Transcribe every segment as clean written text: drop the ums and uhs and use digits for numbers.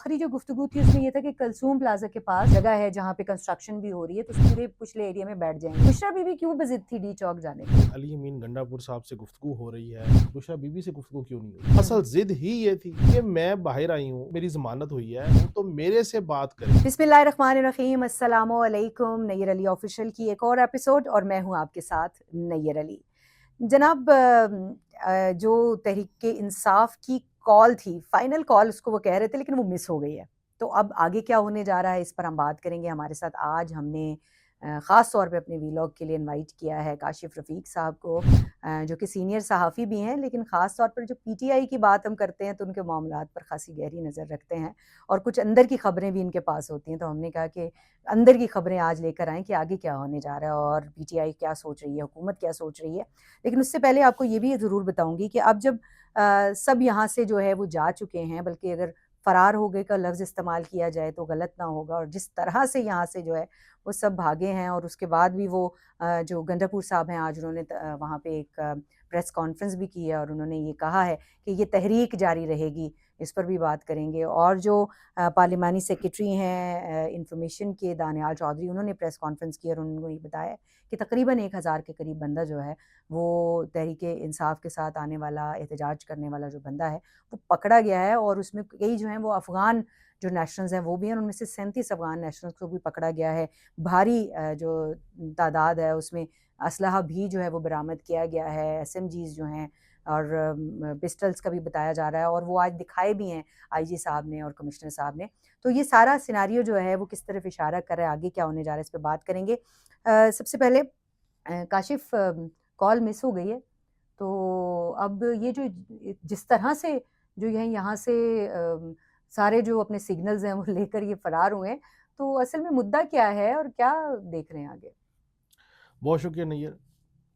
आखिरी जो गुफ्तगू थी उसमें ये था कि कलसूम प्लाजा के पास जगह है जहाँ पे कंस्ट्रक्शन भी हो रही है, तो उस पूरे पिछले एरिया में बैठ जाएंगे। बुशरा बीबी क्यों बजिद थी डी चौक जाने की? अली अमीन गंडापुर साहब से गुफ्तगू हो रही है, बुशरा बीबी से गुफ्तगू क्यों नहीं हुई? असल जिद ही ये थी कि मैं बाहर आई हूँ, मेरी जमानत हुई है, तो मेरे से बात करें। बिस्मिल्लाहिर्रहमानिर्रहीम, अस्सलामु अलैकुम। नैयर अली ऑफिशियल की एक और एपिसोड और मैं हूँ आपके साथ नैयर अली। जनाब, जो तहरीक इंसाफ की कॉल थी, फाइनल कॉल उसको वो कह रहे थे, लेकिन वो मिस हो गई है। तो अब आगे क्या होने जा रहा है, इस पर हम बात करेंगे। हमारे साथ आज हमने ख़ास तौर पे अपने वीलॉग के लिए इनवाइट किया है काशिफ रफ़ीक साहब को, जो कि सीनियर सहाफ़ी भी हैं, लेकिन ख़ास तौर पर जो पीटीआई की बात हम करते हैं तो उनके मामलात पर ख़ासी गहरी नज़र रखते हैं और कुछ अंदर की ख़बरें भी इनके पास होती हैं। तो हमने कहा कि अंदर की ख़बरें आज लेकर आएँ कि आगे क्या होने जा रहा है और पीटीआई क्या सोच रही है, हुकूमत क्या सोच रही है। लेकिन उससे पहले आपको ये भी ज़रूर बताऊँगी कि अब जब सब यहाँ से जो है वो जा चुके हैं, बल्कि अगर फ़रार हो गए का लफ्ज़ इस्तेमाल किया जाए तो गलत ना होगा, और जिस तरह से यहाँ से जो है वो सब भागे हैं, और उसके बाद भी वो जो गंडापुर साहब हैं, आज उन्होंने वहाँ पे एक प्रेस कॉन्फ्रेंस भी की है और उन्होंने ये कहा है कि ये तहरीक जारी रहेगी। इस पर भी बात करेंगे। और जो पार्लिमानी सेक्रेटरी हैं इंफॉर्मेशन के, दानियाल चौधरी, उन्होंने प्रेस कॉन्फ्रेंस की और उन्होंने ये बताया कि तकरीबन 1000 के करीब बंदा जो है वो तहरीक इंसाफ के साथ आने वाला, एहतजाज करने वाला जो बंदा है वो पकड़ा गया है, और उसमें कई जो हैं वो अफ़गान जो नेशनल्स हैं वो भी हैं, उनमें से 37 अफ़गान नेशनल्स को भी पकड़ा गया है। भारी जो तादाद है उसमें असलहा भी जो है वो बरामद किया गया है, एसएमजीज़ जो हैं, और पिस्टल्स का भी बताया जा रहा है, और वो आज दिखाए भी हैं आईजी साहब ने और कमिश्नर साहब ने। तो ये सारा सिनेरियो जो है वो किस तरफ इशारा कर रहा है, आगे क्या होने जा रहा है, इस पे बात करेंगे। सबसे पहले काशिफ, कॉल मिस हो गई है, तो अब ये जो जिस तरह से जो है यहाँ से सारे जो अपने सिग्नल्स हैं वो लेकर ये फरार हुए हैं, तो असल में मुद्दा क्या है और क्या देख रहे हैं आगे? बहुत शुक्रिया नैयर।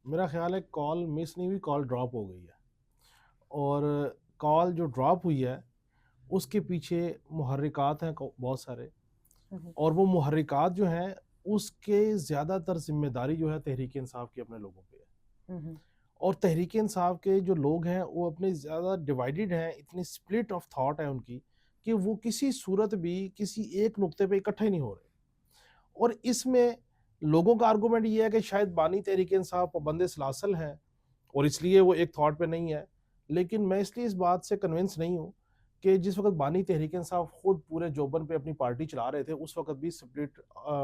मेरा ख्याल है कॉल मिस नहीं हुई, कॉल ड्रॉप हो गई है। और कॉल जो ड्रॉप हुई है उसके पीछे मुहर्रिकात हैं बहुत सारे, हम्म, और वो मुहर्रिकात जो हैं उसके ज़्यादातर जिम्मेदारी जो है तहरीक इंसाफ की अपने लोगों पे है। हम्म, और तहरीक इंसाफ के जो लोग हैं वो अपने ज़्यादा डिवाइडेड हैं, इतनी स्प्लिट ऑफ थॉट है उनकी कि वो किसी सूरत भी किसी एक नुक्ते पे इकट्ठे नहीं हो रहे। और इसमें लोगों का आर्गूमेंट ये है कि शायद बानी तहरीक इंसाफ पाबंद सलासल हैं और इसलिए वो एक थॉट पे नहीं है। लेकिन मैं इसलिए इस बात से कन्विंस नहीं हूँ कि जिस वक्त बानी तहरीक इंसाफ खुद पूरे जोबन पे अपनी पार्टी चला रहे थे उस वक्त भी स्प्लिट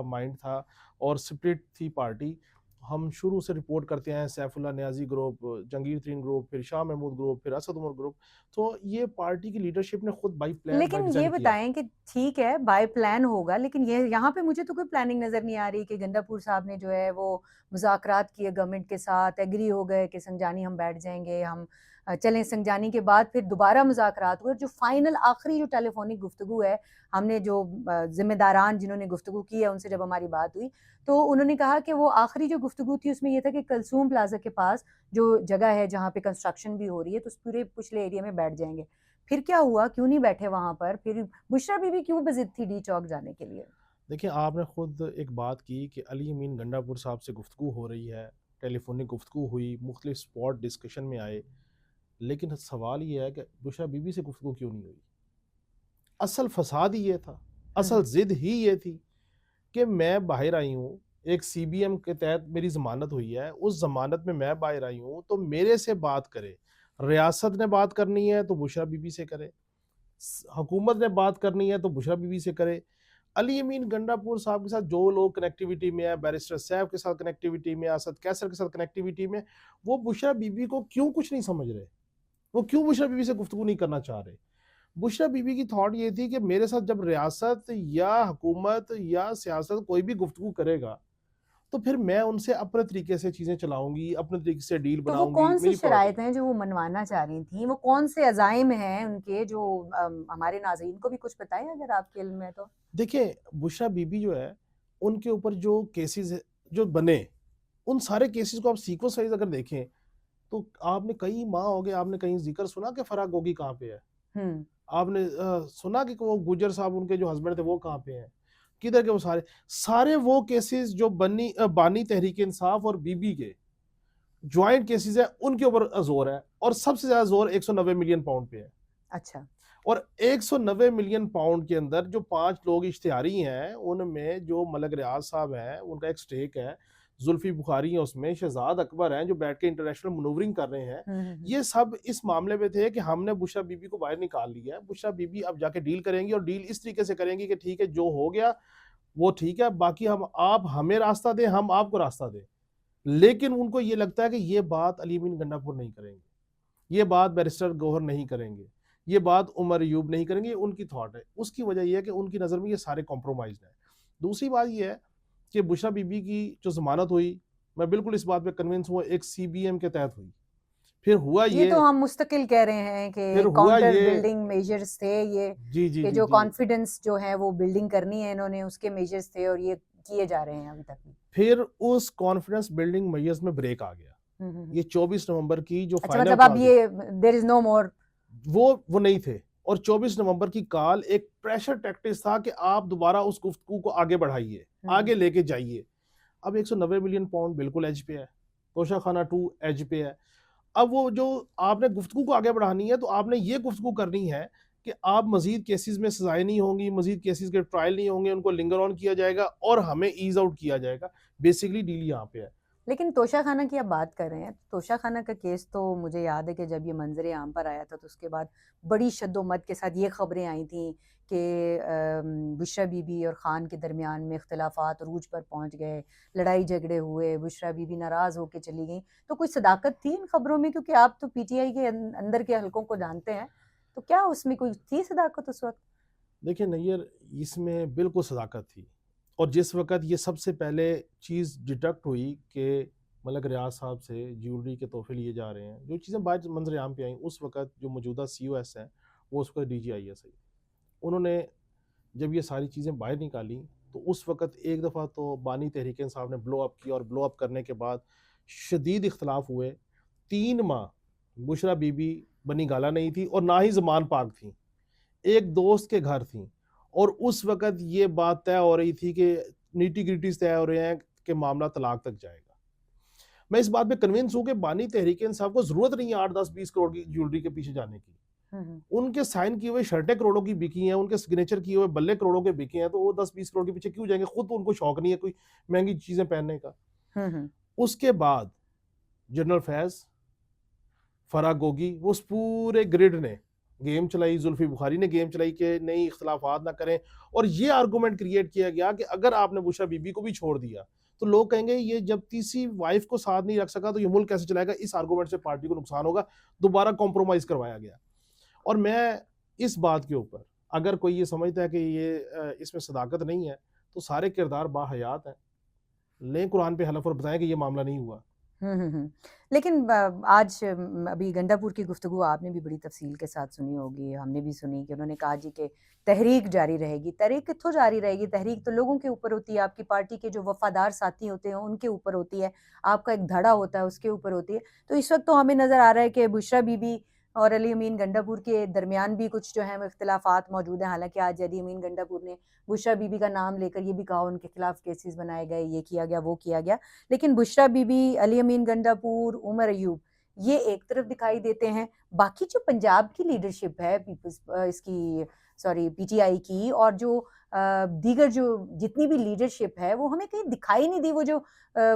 माइंड था और स्प्लिट थी पार्टी। हम शुरू से रिपोर्ट करते हैं सैफुल्ला न्याजी ग्रुप, जंगीर तरीन ग्रुप, फिर शाह महमूद ग्रुप, फिर असद उमर ग्रुप। तो ये पार्टी की लीडरशिप ने खुद बाई प्लान बाई लेकिन ये डिज़ाइन किया। बताएं कि ठीक है, बाय प्लान होगा, लेकिन ये यहाँ पे मुझे तो कोई प्लानिंग नजर नहीं आ रही कि गंडापुर साहब ने जो है वो मुज़ाकरात किए गवर्नमेंट के साथ, एग्री हो गए कि संजानी हम बैठ जाएंगे, हम चलें। संजानी के बाद फिर दोबारा मुज़ाकरात हुए, जो फाइनल आखिरी जो टेलीफोनिक गुफ्तगू है, हमने जो जिम्मेदारान जिन्होंने गुफ्तगू की है उनसे जब हमारी बात हुई, तो उन्होंने कहा कि वो आखिरी जो गुफ्तगू थी उसमें यह था कि कलसूम प्लाजा के पास जो जगह है जहाँ पे कंस्ट्रक्शन भी हो रही है, तो उस पूरे पिछले एरिया में बैठ जाएंगे। फिर क्या हुआ? क्यों नहीं बैठे वहाँ पर? फिर बुशरा बीबी क्यों बज़िद थी डी चौक जाने के लिए? देखिए, आपने खुद एक बात की कि अली अमीन गंडापुर साहब से गुफ्तगू हो रही है, टेलीफोनिक गुफ्तगू हुई, मुख्तलिफ स्पॉट डिस्कशन में आए। लेकिन सवाल ये है कि बुशरा बीबी से गुफ्तगू क्यों नहीं हुई? असल फसाद ही ये था, असल हुँ, जिद ही ये थी कि मैं बाहर आई हूँ, एक सीबीएम के तहत मेरी ज़मानत हुई है, उस ज़मानत में मैं बाहर आई हूँ, तो मेरे से बात करे। रियासत ने बात करनी है तो बुशरा बीबी से करे, हुकूमत ने बात करनी है तो बुशरा बीबी से करे। अली अमीन गंडापुर साहब के साथ जो लोग कनेक्टिविटी में है, बैरिस्टर साहब के साथ कनेक्टिविटी में, असद कैसर के साथ कनेक्टिविटी में, वो बुशरा बीबी को क्यों कुछ नहीं समझ रहे? वो क्यों बुशरा बीबी से गुफ्तगू नहीं करना चाह रहे? बुशरा बीबी की थॉट ये थी कि मेरे साथ जब रियासत या हुकूमत या सियासत कोई भी गुफ्तगू करेगा तो फिर मैं उनसे अपने तरीके से चीज़ें चलाऊंगी, अपने तरीके से डील तो वो बनाऊंगी, कौन-सी मेरी पॉलिटिक्स। शराइत हैं जो वो मनवाना चाह रही थीं? वो कौन से अज़ाइम हैं उनके जो हमारे नाज़रीन को भी कुछ बताएँ अगर आपके इल्म में तो? देखिए, बुशरा बीबी जो है उनके ऊपर जो केसेस जो बने, उन सारे केसेस को आप सीक्वेंस वाइज अगर देखें तो आपने कई माह हो गए, आपने कहीं जिक्र सुना कि फराह गोगी कहाँ पे है? हुँ, आपने सुना कि वो गुजर साहब उनके जो हस्बैंड थे वो कहाँ पे हैं? किधर के वो सारे सारे वो केसेस जो बानी तहरीक इंसाफ और बीबी के ज्वाइंट केसेस है उनके ऊपर जोर है, और सबसे ज्यादा जोर 190 मिलियन पाउंड पे है। अच्छा। और 190 मिलियन पाउंड के अंदर जो 5 लोग इश्तिहारी हैं, उनमें जो मलक रियाज साहब हैं, उनका एक स्टेक है, जुल्फी बुखारी है उसमें, शहजाद अकबर हैं जो बैठ के इंटरनेशनल मनूवरिंग कर रहे हैं। ये सब इस मामले में थे कि हमने बुशरा बीबी को बाहर निकाल लिया है। बुशरा बीबी अब जाके डील करेंगी और डील इस तरीके से करेंगी कि ठीक है, जो हो गया वो ठीक है, बाकी हम आप हमें रास्ता दें, हम आपको रास्ता दें। लेकिन उनको ये लगता है कि ये बात अली अमीन गंडापुर नहीं करेंगे, ये बात बैरिस्टर गौहर नहीं करेंगे, ये बात उमर अयूब नहीं करेंगे, ये उनकी थॉट है। उसकी वजह यह है कि उनकी नज़र में ये सारे कॉम्प्रोमाइज हैं। दूसरी बात यह है कि बुशरा बीबी की जो जमानत हुई, मैं बिल्कुल इस बात पे कन्विंस हुआ, एक सीबीएम के तहत हुई। फिर हुआ ये तो ये हम मुस्तकिल कह रहे हैं फिर कि हुआ काउंटर ये बिल्डिंग मेजर्स थे ये, जी जी कि जी जो जी कॉन्फिडेंस जो है वो बिल्डिंग करनी है इन्होंने, उसके मेजर्स थे और ये किए जा रहे हैं अभी तक भी। फिर उस कॉन्फिडेंस बिल्डिंग मेजर्स में ब्रेक आ गया। ये 24 नवंबर की जो अच्छा, फाइनल मतलब अब कॉल थी, ये देयर इज नो मोर। वो नहीं थे। और 24 नवंबर की कॉल एक प्रेशर टैक्टिक्स था कि आप दोबारा उस गुफ्तगू को आगे बढ़ाइए, आगे लेके जाइए। अब 190 मिलियन पाउंड बिल्कुल एज पे है, तोशा खाना 2 एज पे है। अब वो जो आपने गुफ्तगू को आगे बढ़ानी है, तो आपने ये गुफ्तगू करनी है कि आप मजीद केसेस में सजाएं नहीं होंगी, मजीद केसेस के ट्रायल नहीं होंगे, उनको लिंगर ऑन किया जाएगा और हमें ईज आउट किया जाएगा। बेसिकली डील यहाँ पे है। लेकिन तोशा खाना की आप बात कर रहे हैं, तोशा खाना का केस तो मुझे याद है कि जब ये मंजर आम पर आया था तो उसके बाद बड़ी शद्दोमत के साथ ये खबरें आई थी कि बुशरा बीबी और ख़ान के दरमियान में इख्तलाफात अरूज पर पहुंच गए, लड़ाई झगड़े हुए, बुशरा बीबी नाराज़ होकर चली गई। तो कोई सदाकत थी इन खबरों में? क्योंकि आप तो पीटीआई के अंदर के हलकों को जानते हैं, तो क्या उसमें कोई थी सदाकत उस वक्त? देखिए नैयर, इसमें बिल्कुल सदाकत थी। और जिस वक़्त ये सबसे पहले चीज़ डिटेक्ट हुई कि मलक रियाज साहब से ज्वेलरी के तोहफ़े लिए जा रहे हैं, जो चीज़ें बाद मंज़र-ए-आम पे आईं, उस वक़्त जो मौजूदा सीओएस हैं, वो उस वक़्त डीजीआईएस है। उन्होंने जब ये सारी चीज़ें बाहर निकाली, तो उस वक़्त एक दफ़ा तो बानी तहरीक-ए-इंसाफ ने ब्लो अप किया और ब्लो अप करने के बाद शदीद इख्तलाफ हुए। 3 माह बुशरा बीबी बनी गाला नहीं थी और ना ही ज़मान पाक थी। एक दोस्त के घर थी और उस वक़्त ये बात तय हो रही थी कि निटी-ग्रिटीज़ तय हो रहे हैं कि मामला तलाक तक जाएगा। मैं इस बात पे कन्विंस हूँ कि बानी तहरीक-ए-इंसाफ को ज़रूरत नहीं है 8, 10, 20 करोड़ की ज्वेलरी के पीछे जाने की। उनके साइन किए हुए शर्टें करोड़ों की बिकी हैं, उनके सिग्नेचर किए हुए बल्ले करोड़ों के बिके हैं, तो वो 10-20 करोड़ के पीछे क्यों जाएँगे? खुद तो उनको शौक नहीं है कोई महँगी चीज़ें पहनने का। उसके बाद जनरल फैज़, फराह गोगी, वो उस पूरे ग्रिड ने गेम चलाई, जुल्फी बुखारी ने गेम चलाई कि नहीं, इख्तलाफात ना करें। और ये आर्गूमेंट क्रिएट किया गया कि अगर आपने बुशरा बीबी को भी छोड़ दिया, तो लोग कहेंगे ये जब तीसरी वाइफ को साथ नहीं रख सका तो ये मुल्क कैसे चलाएगा? इस आर्गूमेंट से पार्टी को नुकसान होगा। दोबारा कॉम्प्रोमाइज़ करवाया गया। और मैं इस बात के ऊपर, अगर कोई ये समझता है कि ये इसमें सदाकत नहीं है, तो सारे किरदार बाहयात हैं। लें कुरान पे हलफ और बताएं कि ये मामला नहीं हुआ। लेकिन आज अभी गंडापुर की गुफ्तगू आपने भी बड़ी तफसील के साथ सुनी होगी, हमने भी सुनी कि उन्होंने कहा जी कि तहरीक जारी रहेगी। तहरीक कित्थों जारी रहेगी? तहरीक तो लोगों के ऊपर होती है, आपकी पार्टी के जो वफादार साथी होते हैं उनके ऊपर होती है, आपका एक धड़ा होता है उसके ऊपर होती है। तो इस वक्त तो हमें नज़र आ रहा है कि बुशरा बीबी और अली अमीन गंडापुर के दरमियान भी कुछ जो है इख्तलाफात मौजूद हैं। हालांकि आज अली अमीन गंडापुर ने बुशरा बीबी का नाम लेकर ये भी कहा उनके खिलाफ केसेस बनाए गए, ये किया गया, वो किया गया। लेकिन बुशरा बीबी, अली अमीन गंडापुर, उमर अयूब, ये एक तरफ दिखाई देते हैं। बाकी जो पंजाब की लीडरशिप है पीपल्स इसकी सॉरी पीटीआई की, और जो दीगर जो जितनी भी लीडरशिप है वो हमें कहीं दिखाई नहीं दी। वो जो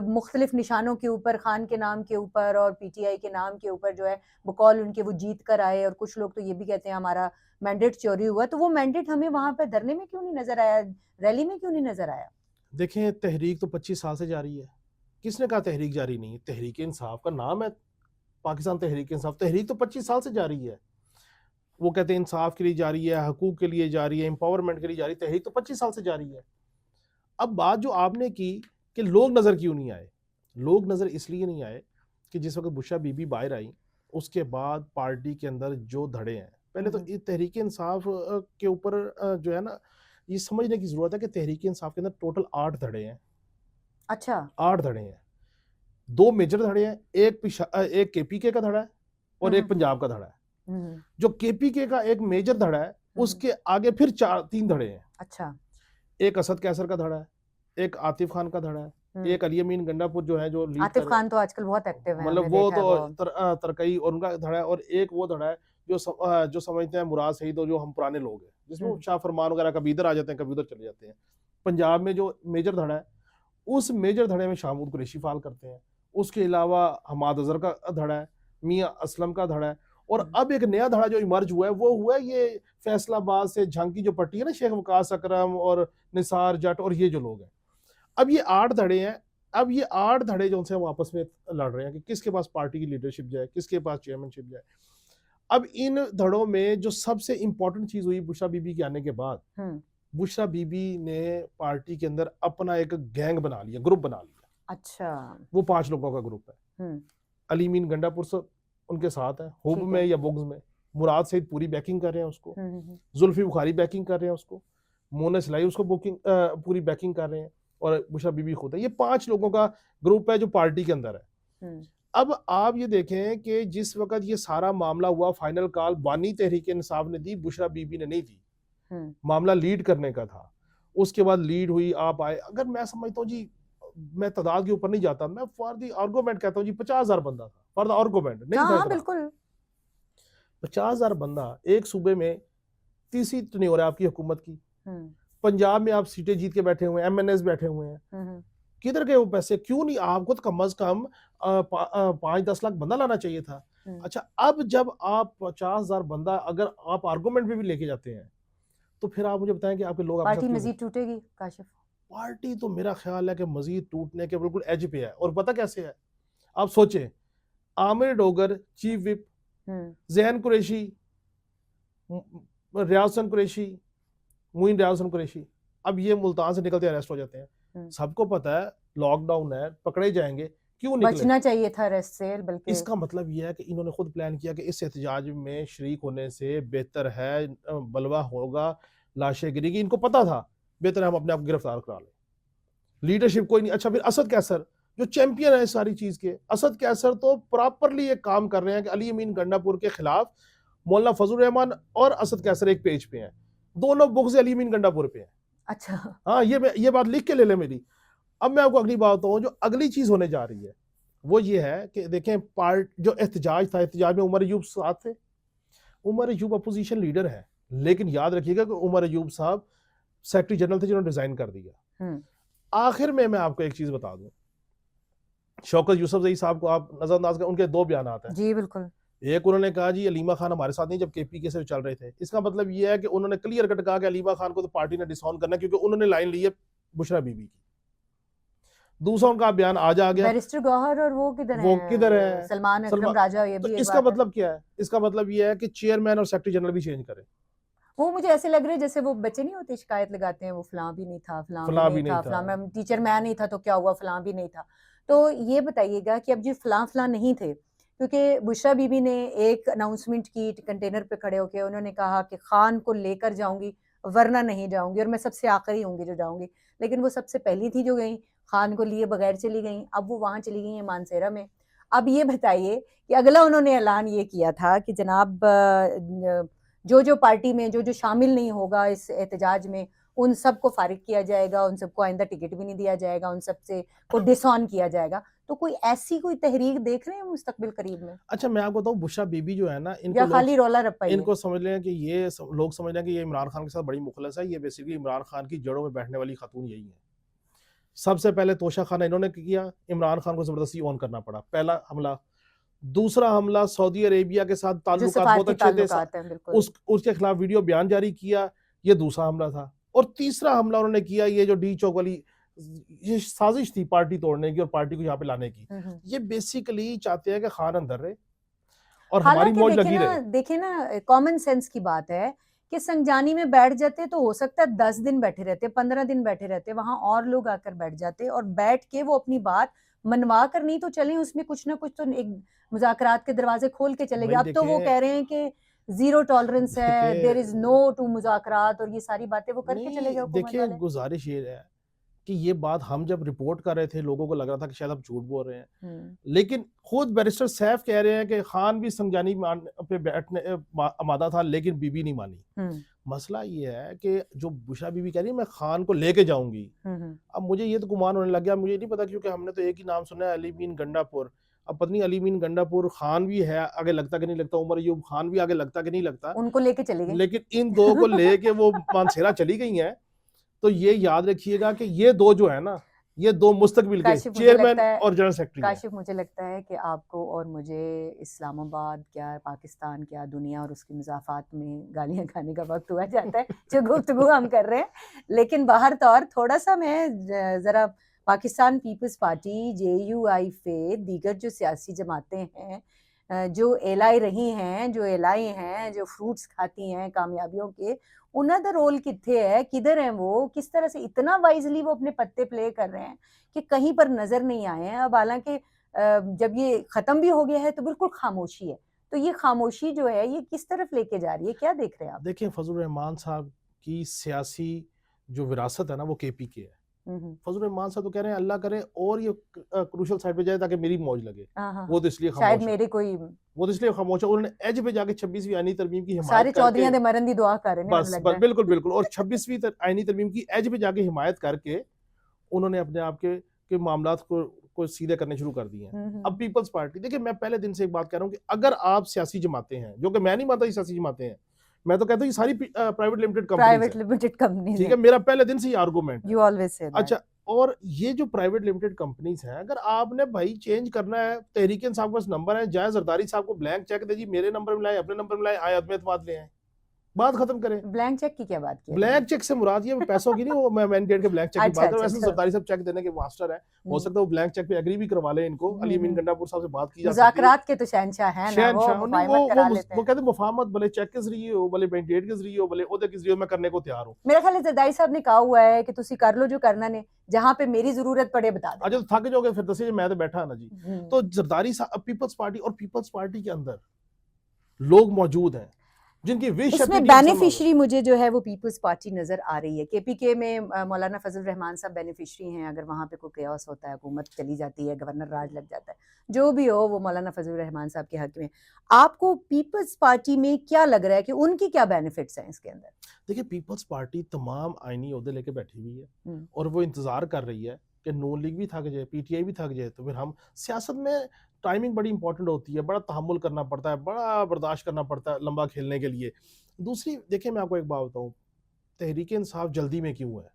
मुख्तलिफ निशानों के ऊपर, खान के नाम के ऊपर और पीटीआई के नाम के ऊपर जो है बकौल उनके वो जीत कर आए, और कुछ लोग तो ये भी कहते हैं हमारा मैंडेट चोरी हुआ। तो वो मैंडेट हमें वहां पर धरने में क्यों नहीं नजर आया, रैली में क्यों नहीं नजर आया? देखें, तहरीक तो 25 साल से जारी है। किसने कहा तहरीक जारी नहीं है? तहरीक इंसाफ का नाम है, पाकिस्तान तहरीक इंसाफ। तहरीक तो 25 साल से जारी है। वो कहते हैं इंसाफ के लिए जारी है, हकूक के लिए जारी है, एम्पावरमेंट के लिए जारी है। तहरीक तो 25 साल से जारी है। अब बात जो आपने की कि लोग नज़र क्यों नहीं आए, लोग नज़र इसलिए नहीं आए कि जिस वक्त बुशरा बीबी बाहर आई, उसके बाद पार्टी के अंदर जो धड़े हैं, पहले तो ये तहरीक इंसाफ के ऊपर जो है ना, ये समझने की ज़रूरत है कि तहरीक इंसाफ के अंदर टोटल 8 धड़े हैं। अच्छा, 8 धड़े हैं। 2 मेजर धड़े हैं, एक केपीके का धड़ा है और एक पंजाब का धड़ा है। जो केपीके का एक मेजर धड़ा है, उसके आगे फिर 3 धड़े हैं। अच्छा, एक असद कैसर का धड़ा है, एक आतिफ खान का धड़ा है, एक अली अमीन गंडापुर जो है जो लीड आतिफ कर, खान तो आजकल बहुत एक्टिव है, मतलब हमने वो देखा है तो वो। तरकई और उनका धड़ा है, और एक वो धड़ा है जो समझते हैं मुराद सईद और जो हम पुराने लोग हैं, जिसमें हम्म, शाह फरमान वगैरह कभी इधर आ जाते हैं कभी उधर चले जाते हैं। पंजाब में जो मेजर धड़ा है, उस मेजर धड़े में शाहमूद कुरैशी फाल करते हैं। उसके अलावा हमाद अजहर का धड़ा है, मियाँ असलम का धड़ा है, और अब एक नया धड़ा जो इमर्ज हुआ है वो हुआ है ये फैसलाबाद से झांकी जो पट्टी है ना, शेख वकास अकरम और निसार जट और ये जो लोग हैं। अब ये 8 धड़े हैं। अब ये 8 धड़े जो उनसे हम आपस में लड़ रहे हैं कि किसके पास पार्टी की लीडरशिप जाए, किसके पास चेयरमैनशिप जाए। अब इन धड़ों में जो सबसे इंपॉर्टेंट चीज हुई बुशरा बीबी के आने के बाद, बुशरा बीबी ने पार्टी के अंदर अपना एक गैंग बना लिया, ग्रुप बना लिया। अच्छा। वो 5 लोगों का ग्रुप है। अली मीन गंडापुर से उनके साथ है, हुब ठीक में है। या बुग्ज में मुराद सईद पूरी बैकिंग कर रहे हैं उसको, हम्म, जुल्फी बुखारी बैकिंग कर रहे हैं उसको, मोना सिलाई उसको पूरी बैकिंग कर रहे हैं, और बुशरा बीबी खुद है। ये 5 लोगों का ग्रुप है जो पार्टी के अंदर है। अब आप ये देखें कि जिस वक्त ये सारा मामला हुआ, फाइनल कॉल बानी तहरीक इंसाफ ने दी, बुशरा बीबी ने नहीं दी। मामला लीड करने का था, उसके बाद लीड हुई, आप आए। अगर मैं समझता हूँ जी, मैं तादाद के ऊपर नहीं जाता, मैं फॉर दी आर्गूमेंट कहता हूँ जी 50,000 बंदा था, फॉर द आर्गूमेंट नहीं था हाँ इतना। बिल्कुल। 50,000 बंदा एक सूबे में, तीसरी टेन्योर है आपकी हुकूमत की। पंजाब में आप सीटें जीत के बैठे हुए हैं, MNAs बैठे हुए हैं, किधर गए वो पैसे? क्यों नहीं आपको तो कम अज कम 5-10 लाख बंदा लाना चाहिए था। अच्छा, अब जब आप 50,000 बंदा अगर आप आर्गूमेंट में भी लेके जाते हैं, तो फिर आप मुझे बताएं कि आपके लोग पार्टी मजीद टूटेगी काशिफ? पार्टी तो मेरा ख्याल है कि मजीद टूटने के बिल्कुल एज पे है। और पता कैसे है, आप सोचें, आमिर डोगर चीफ विप, जैन कुरैशी, रियाज हसन कुरैशी, मुइन रियाज हसन कुरैशी, अब ये मुल्तान से निकलते अरेस्ट हो जाते हैं। सबको पता है लॉकडाउन है, पकड़े जाएंगे, क्यों निकले? बचना चाहिए था अरेस्ट से। बल्कि इसका मतलब यह है कि इन्होंने खुद प्लान किया कि इस एहतजाज में शरीक होने से बेहतर है बलवा होगा, लाशें गिरेगी। इनको पता था बेहतर है हम अपने आप गिरफ्तार करा लें। लीडरशिप कोई नहीं। अच्छा, फिर असद कैसर जो चैंपियन है इस सारी चीज के, असद कैसर तो प्रॉपरली एक काम कर रहे हैं कि अली अमीन गंडापुर के खिलाफ मौलाना फजल रहमान और असद कैसर एक पेज पे हैं, दोनों बुक्स अली अमीन गंडापुर पे हैं। अच्छा, हाँ, ये बात लिख के ले ले मेरी। अब मैं आपको अगली बात बताऊं, जो अगली चीज होने जा रही है वो ये है कि देखें, जो एहतजाज था, एहतजाज में उमर अयूब साथ थे। उमर अयूब अपोजिशन लीडर है, लेकिन याद रखिएगा कि उमर अयूब साहब सेक्रेटरी जनरल थे जिन्होंने रिजाइन कर दिया। आखिर में मैं आपको एक चीज बता दूं, शौकत यूसुफजई साहब को आप नजरअंदाज कर, उनके 2 बयान आते हैं। जी बिल्कुल। एक, उन्होंने कहा जी अलीमा खान हमारे साथ नहीं जब KPK से चल रहे थे। इसका मतलब ये है कि उन्होंने क्लियर कट कहा कि अलीमा खान को तो पार्टी ने डिसऑन करना, क्योंकि उन्होंने लाइन ली है बुशरा बीबी की। दूसरा उनका बयान आज आ गया, बैरिस्टर गौहर और वो किधर है सलमान अकरम राजा, ये तो भी इसका मतलब क्या है? इसका मतलब ये है कि चेयरमैन और सेक्रेटरी जनरल भी चेंज करें। वो मुझे ऐसे लग रहे हैं जैसे वो बच्चे नहीं होते शिकायत लगाते हैं, वो फलां भी नहीं था, फलां भी नहीं था, फलां में टीचर मैं नहीं था तो क्या हुआ, फलां भी नहीं था। तो ये बताइएगा कि अब जो फलां नहीं थे, क्योंकि बुशरा बीबी ने एक अनाउंसमेंट की कंटेनर पे खड़े होकर, उन्होंने कहा कि खान को लेकर जाऊंगी वरना नहीं जाऊंगी, और मैं सबसे आखिरी होंगी जो जाऊंगी। लेकिन वो सबसे पहली थी जो गई, खान को लिए बगैर चली गई। अब वो वहां चली गई है मानसेरा में। अब ये बताइए कि अगला उन्होंने ऐलान ये किया था कि जनाब जो पार्टी में जो शामिल नहीं होगा इस एहतजाज में, उन सबको फारिग किया जाएगा, उन सबको आइंदा टिकट भी नहीं दिया जाएगा, उन सबसे को डिसऑन किया जाएगा। तो कोई ऐसी कोई तहरीक देख रहे हैं मुस्तकबिल करीब में? अच्छा, मैं आपको बताऊं, बुशरा बीबी जो है ना, या खाली रौला रप्पा ही है? इनको समझ लें कि ये लोग समझ लें कि ये इमरान खान के साथ बड़ी मुखलस है। ये बेसिकली इमरान खान की जड़ों में बैठने वाली खातून यही है। सबसे पहले तोशा खाना इन्होंने किया, इमरान खान को जबरदस्ती ऑन करना पड़ा, पहला हमला। दूसरा हमला सऊदी अरेबिया के साथ ताल्लुकात बहुत अच्छे थे, उसके खिलाफ वीडियो बयान जारी किया, ये दूसरा हमला था। और तीसरा हमला उन्होंने किया ये जो डी चौक वाली ये साजिश थी पार्टी तोड़ने की और पार्टी को यहाँ पे लाने की। ये बेसिकली चाहते हैं कि खान अंदर रहे और हमारी मौज लगी रहे। देखिए ना, कॉमन सेंस की बात है कि संजानी में बैठ जाते तो हो सकता है 10 दिन बैठे रहते, 15 दिन बैठे रहते, वहां और लोग आकर बैठ जाते और बैठ के वो अपनी बात मनवा कर नहीं तो चले, उसमें कुछ ना कुछ तो एक मुज़ाकरात के दरवाजे खोल के चले गए। अब तो वो कह रहे हैं कि जीरो टॉलरेंस है, देयर इज नो टू मुज़ाकरात, और ये सारी बातें वो करके चले गए। देखिए, गुजारिश ये है कि ये बात हम जब रिपोर्ट कर रहे थे लोगों को लग रहा था कि शायद हम झूठ बोल रहे हैं, लेकिन खुद बैरिस्टर सैफ कह रहे हैं कि खान भी संजानी पे बैठने आमादा था लेकिन बीबी नहीं मानी। मसला ये है कि जो बुशरा बीबी कह रही है मैं खान को लेके जाऊंगी, अब मुझे ये तो गुमान होने लग गया, मुझे नहीं पता, क्योंकि हमने तो एक ही नाम सुना है, अली मीन गंडापुर। अब पता नहीं अली मीन गंडापुर खान भी है आगे लगता कि नहीं लगता, उमर अयूब खान भी आगे लगता कि नहीं लगता, उनको लेके चले गए। लेकिन इन दो को लेके वो मानसेरा चली गई हैं। तो ये याद रखिएगा कि ये दो जो है ना, ये दो मुस्तकबिल के काशिफ मुझे चेयरमैन लगता है और जनरल सेक्रेटरी हैं। काशिफ मुझे लगता है कि आपको और मुझे इस्लामाबाद क्या, पाकिस्तान क्या, दुनिया और उसकी मज़ाफ़ात में गालियाँ खाने का वक्त हुआ जाता है जो गुफ्तगू हम कर रहे हैं। लेकिन बाहर तौर थोड़ा-सा मैं ज़रा पाकिस्तान पीपल्स पार्टी, जेयूआईफे, दीगर जो सियासी जमातें हैं जो एलाई रही हैं, जो एलाई हैं, जो फ्रूट्स खाती हैं कामयाबियों के, उन्हां दा रोल कित्थे है, किधर हैं वो, किस तरह से इतना वाइजली वो अपने पत्ते प्ले कर रहे हैं कि कहीं पर नजर नहीं आए हैं। अब हालांकि जब ये खत्म भी हो गया है तो बिल्कुल खामोशी है। तो ये खामोशी जो है ये किस तरफ लेके जा रही है, क्या देख रहे हैं आप? देखिए फजल रहमान साहब की सियासी जो विरासत है ना वो केपी की है। हम्म। फजल रहमान साहब तो कह रहे हैं अल्लाह करे और ये क्रूशल साइड पे जाए ताकि मेरी मौज लगे। हाँ हाँ वो हाँ। तो इसलिए शायद खामोश है, मेरे कोई वो तो इसलिए खामोश है, उन्होंने एज पे जाके 26वीं आईनी तरमीम की हिमायत सारे करके, चौधरियां दे मरन दी दुआ कर रहे हैं बस लगता बस है। बिल्कुल बिल्कुल, और 26वीं आईनी तरमीम की एज पे जाके हिमायत करके उन्होंने अपने आप के मामलात को सीधे करने शुरू कर दिए हैं। अब पीपल्स पार्टी, देखिए मैं पहले दिन से एक बात कह रहा हूँ कि अगर आप सियासी जमातें हैं, जो कि मैं नहीं मानता ये सियासी जमातें हैं, मैं तो कहता हूँ ये सारी प्राइवेट लिमिटेड कंपनीज प्राइवेट है, लिमिटेड कंपनीज ठीक हैं। है, मेरा पहले दिन से ही आर्गूमेंट है। You always say that. अच्छा, और ये जो प्राइवेट लिमिटेड कंपनीज हैं, अगर आपने भाई चेंज करना है, तहरीक इंसाफ के पास नंबर है, जाए जरदारी साहब को ब्लैंक चेक दे जी, मेरे नंबर में लाए, अपने नंबर में लाए, आए अदम एतमाद ले आए, बात खत्म करें। ब्लैंक चेक की क्या बात की है ब्लैंक चेक से मुराद ये पैसों की नहीं, वो मैं मैंडेट के ब्लैंक चेक की अच्छा बात कर रहा अच्छा हूं। वैसे अच्छा। जरदारी साहब चेक देने के मास्टर है, हो सकता है वो ब्लैंक चेक पे एग्री भी करवा ले इनको, अली अमीन गंडापुर साहब से बात की जा सकती है। मुज़ाकरात के तो शहंशाह हैं ना, वो शहनशाह नहीं, मुफाहमत करा लेते वो हैं। कहते मुफाहमत भले चेक के जरिए हो, भले मैंडेट के जरिए हो, भले ओहदे के जरिए हो, मैं करने को तैयार हूँ। मेरा ख्याल है जरदारी साहब ने कहा हुआ है कि तुसी कर लो जो करना ने, जहां पे मेरी जरूरत पड़े बता अच्छा देना। तो थक जाओगे फिर दसिए, मैं तो बैठा ना जी। तो जरदारी साहब पीपल्स पार्टी, और पीपल्स पार्टी के अंदर लोग मौजूद हैं जिनकी विश है इसमें पीटीएम से बेनिफिशियरी मुझे जो है वो पीपल्स पार्टी नजर आ रही है। केपीके में मौलाना फजल रहमान साहब बेनिफिशियरी हैं। अगर वहां पे कोई केओस होता है, हुकूमत चली जाती है, गवर्नर राज लग जाता है, जो भी हो वो मौलाना फजल रहमान साहब के हक में। आपको पीपल्स पार्टी में क्या लग रहा है कि उनकी क्या बेनिफिट्स हैं इसके अंदर? देखिए पीपल्स पार्टी तमाम आईनी ओहदे लेके बैठी हुई है हम्म। और वो इंतजार कर रही है कि नून लीग भी थक जाए, पीटीआई भी थक जाए, तो फिर हम, सियासत में टाइमिंग बड़ी इंपॉर्टेंट होती है, बड़ा तहम्मुल करना पड़ता है, बड़ा बर्दाश्त करना पड़ता है लंबा खेलने के लिए। दूसरी देखिए मैं आपको एक बात बताऊं, तहरीक इंसाफ जल्दी में क्यों है?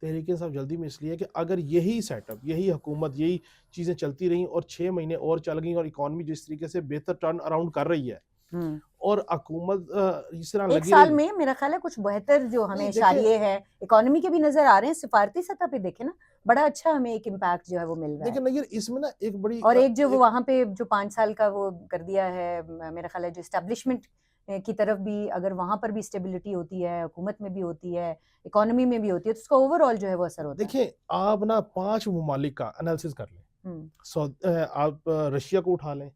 तहरीक इंसाफ जल्दी में इसलिए कि अगर यही सेटअप, यही हुकूमत, यही चीज़ें चलती रहीं और 6 महीने और चल गई और इकॉनमी जिस तरीके से बेहतर टर्न अराउंड कर रही है और हुकूमत इस तरह एक लगी साल रही, में मेरा ख्याल है कुछ बेहतर जो हमें नहीं देखिए, इशारे हैं इकोनॉमी के भी नजर आ रहे हैं। सिफारती सतह पे देखे ना, बड़ा अच्छा हमें एक इम्पैक्ट जो है वो मिल रहा है। देखिए नहीं, इसमें ना एक बड़ी और एक जो वो वहां पे जो 5 साल का वो कर दिया है, मेरा ख्याल है जो एस्टेब्लिशमेंट की तरफ भी, अगर वहां पर भी स्टेबिलिटी होती है, हुकूमत में भी होती है, इकोनॉमी में भी होती है, तो उसका ओवरऑल जो है वो असर होता है। देखिए आप ना 5 ममालिक का एनालिसिस कर लें, आप रशिया को उठा लें,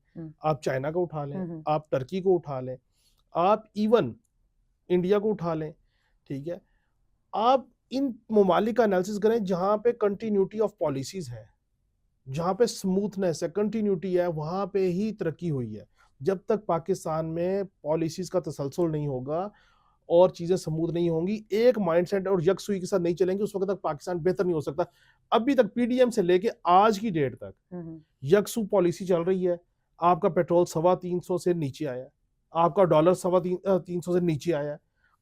आप चाइना को उठा लें, आप टर्की को उठा लें, आप इवन इंडिया को उठा लें, ठीक है, आप इन ममालिक का एनालिसिस करें जहां पे कंटिन्यूटी ऑफ पॉलिसीज है, जहां पे स्मूथनेस है, कंटिन्यूटी है, वहां पे ही तरक्की हुई है। जब तक पाकिस्तान में पॉलिसीज का तसलसल नहीं होगा और चीजें स्मूथ नहीं होंगी, एक माइंडसेट और यकसुई के साथ नहीं चलेंगे, उस वक्त तक पाकिस्तान बेहतर नहीं हो सकता। अभी तक पीडीएम से लेके आज की डेट तक यकसु पॉलिसी चल रही है। आपका पेट्रोल 350 से नीचे आया, आपका डॉलर 350 से नीचे आया,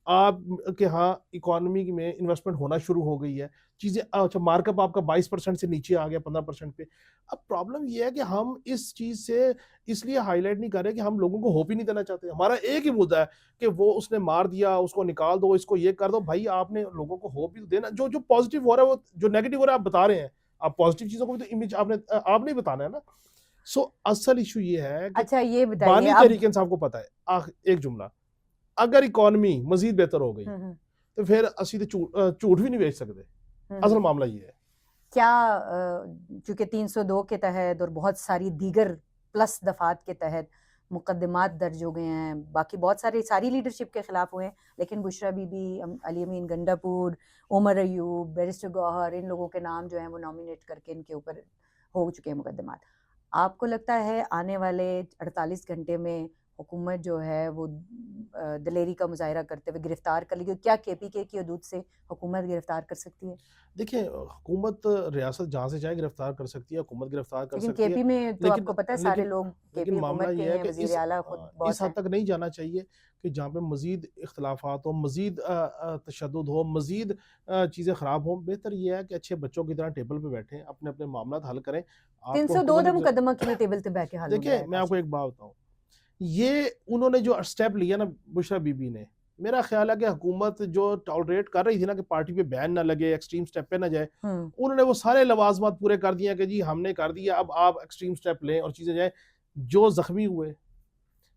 आप के यहाँ इकोनॉमी में इन्वेस्टमेंट होना शुरू हो गई है, चीजें, अच्छा मार्कअप आपका 22% से नीचे आ गया 15% पे। अब प्रॉब्लम ये है कि हम इस चीज से इसलिए हाईलाइट नहीं कर रहे कि हम लोगों को होप ही नहीं देना चाहते। हमारा एक ही मुद्दा है कि वो उसने मार दिया, उसको निकाल दो, इसको ये कर दो। भाई आपने लोगों को होप भी तो देना, जो जो पॉजिटिव हो रहा है, वो जो नेगेटिव हो रहा है आप बता रहे हैं, आप पॉजिटिव चीजों को भी तो इमेज आपने ही बताना है ना। सो असल इशू ये है कि अच्छा ये बताइए बानी अब। तहरीक इंसाफ को पता है, एक जुमला, अगर इकोनॉमी मजीद बेहतर हो गई तो फिर असि तो झूठ भी नहीं बेच सकते। असल मामला ये है। क्या चूंकि 302 के तहत और बहुत सारी दीगर प्लस दफात के तहत मुकदमात दर्ज हो गए हैं, बाकी बहुत सारी लीडरशिप के खिलाफ हुए हैं, लेकिन बुशरा बीबी, अली अमीन गंडापुर, उमर अयूब, बैरिस्टर गौहर, इन लोगों के नाम जो हैं वो नॉमिनेट करके इनके ऊपर हो चुके हैं मुकदमात। आपको लगता है आने वाले 48 घंटे में हुकूमत जो है वो दलेरी का मुजाहिरा करते हुए गिरफ्तार कर ली, क्या केपीके की हदूद से हुकूमत गिरफ्तार कर सकती है? देखिए, हुकूमत रियासत जहाँ से चाहे गिरफ्तार कर सकती है, हुकूमत गिरफ्तार कर लेकिन सकती है। केपी में तो लेकिन आपको पता है सारे लेकिन लोग केपी लेकिन मामला हुकूमत के ये है हैं, कि वजीर आला खुद इस बॉस हद हैं। तक नहीं जाना चाहिए कि जहाँ पे मज़ीद इख्तिलाफ़ात हो, मज़ीद तशद्दुद हो, मज़ीद चीज़ें ख़राब हों। बेहतर ये है कि अच्छे बच्चों की तरह टेबल पे बैठें, अपने-अपने मामलात हल करें। आपको 302 हुकूमत ने मुकदमा के लिए टेबल पे बैठ के हल हो गया देखिए, है मैं आपको काशिफ। एक बात बताऊँ, ये उन्होंने जो स्टेप लिया ना बुशरा बीबी ने, मेरा ख्याल है कि हुकूमत जो टॉलरेट कर रही थी ना कि पार्टी पे बैन ना लगे, एक्सट्रीम स्टेप पे ना जाए, हम्म। उन्होंने वो सारे लवाजमात पूरे कर दिए कि जी हमने कर दिया, अब आप एक्सट्रीम स्टेप लें और चीज़ें जाए। जो ज़ख्मी हुए,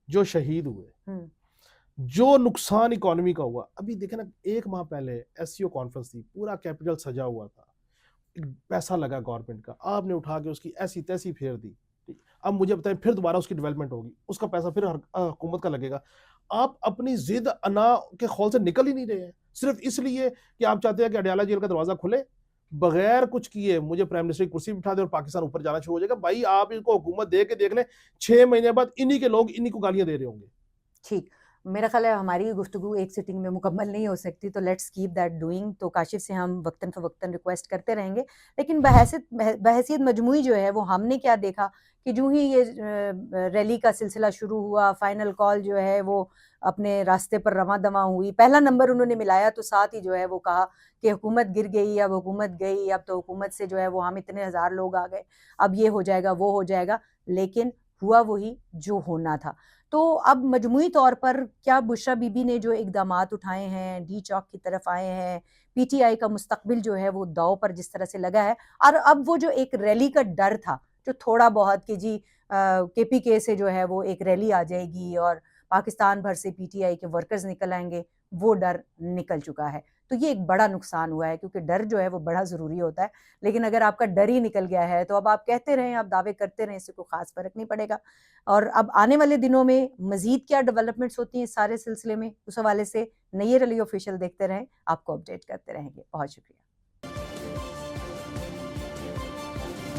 जो शहीद हुए, हम्म। जो नुकसान इकॉनमी का हुआ, अभी देखें ना 1 माह पहले एससीओ कॉन्फ्रेंस थी, पूरा कैपिटल सजा हुआ था, पैसा लगा गवर्नमेंट का, आपने उठा के उसकी ऐसी तैसी फेर दी। ठीक, अब मुझे बताएं फिर दोबारा उसकी डेवलपमेंट होगी, उसका पैसा फिर हुकूमत का लगेगा। आप अपनी जिद अना के खौल से निकल ही नहीं रहे हैं, सिर्फ इसलिए कि आप चाहते हैं कि अडयाला जेल का दरवाजा खुले, बगैर कुछ किए मुझे प्राइम मिनिस्टर की कुर्सी बिठा दे और पाकिस्तान ऊपर जाना शुरू हो जाएगा। भाई आप इनको हुकूमत दे के देख लें, 6 महीने बाद इन्हीं के लोग इन्हीं को गालियां दे रहे होंगे। ठीक। मेरा ख्याल है हमारी गुफ्तगू एक सिटिंग में मुकम्मल नहीं हो सकती, तो लेट्स कीप दैट डूइंग। तो काशिफ से हम वक्तन फ़वक्तन रिक्वेस्ट करते रहेंगे, लेकिन बहैसियत मजमूई जो है वो हमने क्या देखा कि जो ही ये रैली का सिलसिला शुरू हुआ, फाइनल कॉल जो है वो अपने रास्ते पर रवां दवां हुई, पहला नंबर उन्होंने मिलाया तो साथ ही जो है वो कहा कि हुकूमत गिर गई, अब हुकूमत गई, अब तो हुकूमत से जो है वो हम इतने हज़ार लोग आ गए, अब ये हो जाएगा, वो हो जाएगा। लेकिन हुआ वही जो होना था। तो अब मजमूई तौर पर क्या बुशरा बीबी ने जो इकदामात उठाए हैं, डी चौक की तरफ आए हैं, पीटीआई का मुस्तकबिल जो है वो दांव पर जिस तरह से लगा है, और अब वो जो एक रैली का डर था, जो थोड़ा बहुत कि जी केपीके से जो है वो एक रैली आ जाएगी और पाकिस्तान भर से पीटीआई के वर्कर्स निकल आएंगे, वो डर निकल चुका है। तो ये एक बड़ा नुकसान हुआ है, क्योंकि डर जो है वो बड़ा ज़रूरी होता है। लेकिन अगर आपका डर ही निकल गया है तो अब आप कहते रहें, आप दावे करते रहें, इससे कोई ख़ास फ़र्क नहीं पड़ेगा। और अब आने वाले दिनों में मज़ीद क्या डेवलपमेंट्स होती हैं इस सारे सिलसिले में, उस हवाले से नैयर अली ऑफिशियल देखते रहें, आपको अपडेट करते रहेंगे। बहुत शुक्रिया।